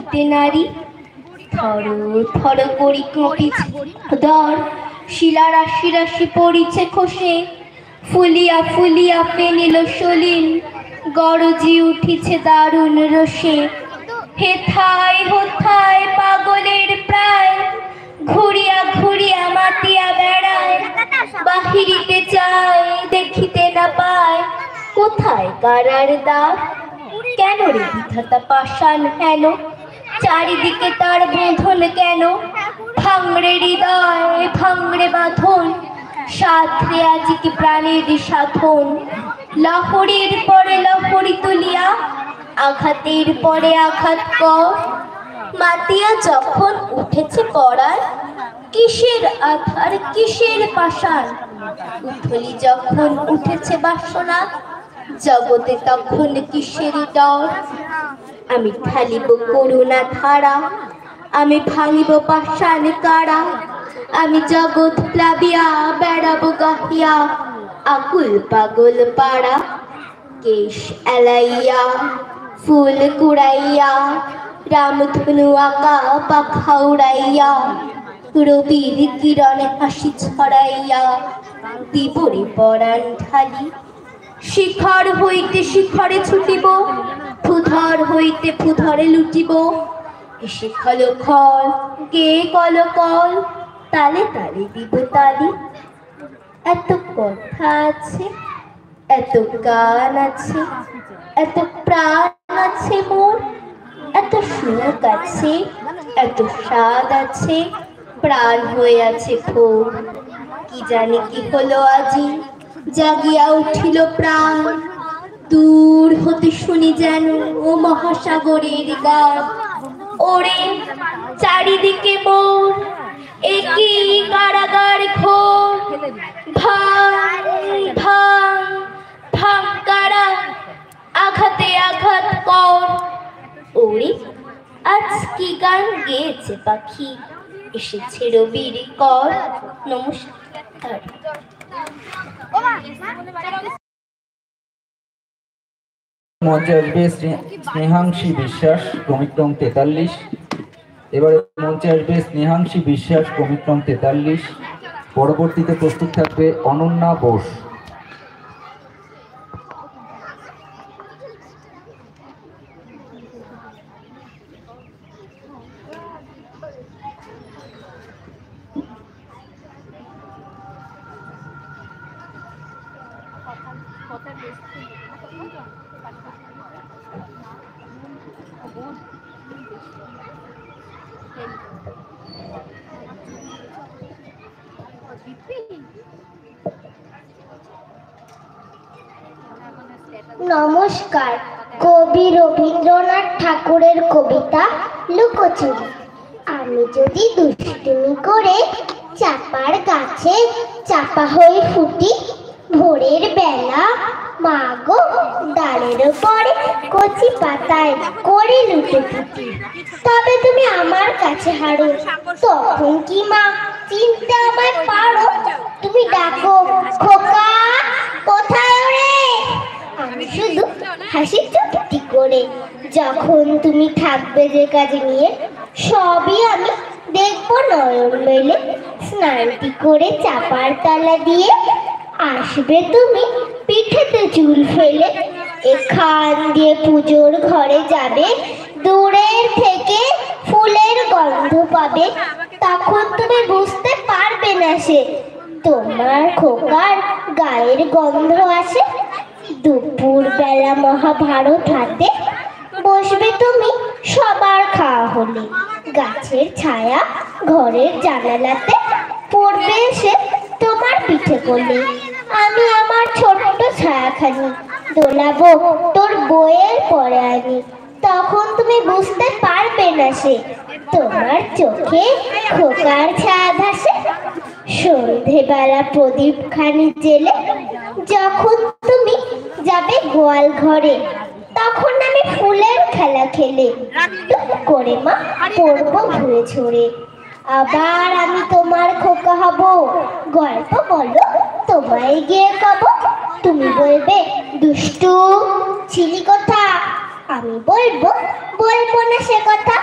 বাটিতে নারী, থর থর করি কাঁপিছে দর, শিলা রাশি রাশি পড়িছে খসে, ফুলিয়া ফুলিয়া পেনিল সলিল, গরজি উঠিছে দারুণ রসে। হেথায় হোথায় পাগলের প্রায়, ঘুরিয়া ঘুরিয়া মাতিয়া বেড়ায়, বাহিরিতে চায় দেখিতে না পায়, কোথায় কারার দ্বার? কেন রে বিধাতা পাষাণ হেন, চারিদিকে তার বাঁধন কেন? ভাঙড়ে হৃদয় ভাঙড়ে বাঁধন, সাধরে আজিকে প্রাণের সাধন। লহরীর পরে লহরী তুলিয়া, আঘাতের পরে আঘাত কর, মাতিয়া যখন উঠেছে পড়ার, কিসের আধার কিসের পাষাণ? উথলি যখন উঠেছে বাসনা, জগতে তখন কিসের ডর? আমি ঢালিব করুণা ধারা, আমি ভাঙিব পাষাণ কারা, আমি জগৎ প্লাবিয়া বেড়াবো গাহিয়া, আকুল পাগল পাড়া। কেশ এলাইয়া ফুল কুড়াইয়া, রামধনু আঁকা পাখা উড়াইয়া, রবির কিরণে হাসি ছড়াইয়া, দিবরে পরাণ ঢালি। শিখর হইতে শিখরে ছুটিব, ভূধর হইতে ভূধরে লুটিব, এসে খল খল গে কল কল, তালে তালে দিব তালি। এত কথা আছে, এত গান আছে, এত প্রাণ আছে মোর, এত সুখ আছে, এত স্বাদ আছে, প্রাণ হয়ে আছে ভোর। কি জানি কি হলো আজি, জাগিয়া উঠিল প্রাণ, দূর হতে শুনি যেন ও মহাসাগরের গান। ওরে চারিদিকে মোর একই কারাগার ঘোর, ভাঙ ভাঙ ভাঙ কারা, আঘাতে আঘাত কর। ওরে আজ কি গান গেয়েছে পাখি, এসেছে রবির কর। নমস্কার। মঞ্চে আসবে স্নেহাংশী বিশ্বাস, ক্রমিক্রম 43। এবারে মঞ্চে আসবে স্নেহাংশী বিশ্বাস, ক্রমিক্রম 43। পরবর্তীতে প্রস্তুত থাকবে অনন্যা বোস। নমস্কার। কবি রবীন্দ্রনাথ ঠাকুরের কবিতা লুকোচুরি। আমি যদি দুষ্টুমি করে চাপার গাছে চাপা হয়ে ফুটি, ভোরের বেলা মা গো ডালের পরে কচি পাতায় করে লুটোপুটি, তবে তুমি আমার কাছে হারো, তখন কি মা চিনতে আমায় পারো? তুমি ডাকো খোকা কোথায় রে, আমি শুধু হাসি চুপটি করে। যখন তুমি থাকবে যে কাজে নিয়ে, সবই আমি দেখবো নয়ন মেলে। স্নানটি করে চাপার তলা দিয়ে আসবে তুমি পিঠেতে চুল ফেলে, এখান দিয়ে পুজোর ঘরে যাবে, দূরের থেকে ফুলের গন্ধ পাবে, তখন তুমি বুঝতে পারবে না সে তোমার খোকার গায়ের গন্ধ আসে। দুপুর বেলা মহাভারত হাতে বসবে তুমি সবার খাওয়া হলে, গাছের ছায়া ঘরের জানালাতে পড়বে এসে তোমার পিঠে কোলে। আমি আমার ছোট্ট ছায়াখানি দোলাবো তোর বইয়ের পরে আনি, তখন তুমি বুঝতে পারবে না সে তোমার চোখে খোকার ছায়া ভাসে। সন্ধেবেলা প্রদীপ খানি জেলে যখন তুমি যাবে গোয়াল ঘরে, তখন আমি ফুলের খেলা খেলে টুক করে মা পড়বো ঘুরে ঝরে। আবার আমি তোমার খোকা হব, গল্প বলো তোমায় গিয়ে কব, তুমি বলবে দুষ্টু ছিলি কথা, আমি বলবো না সে কথা।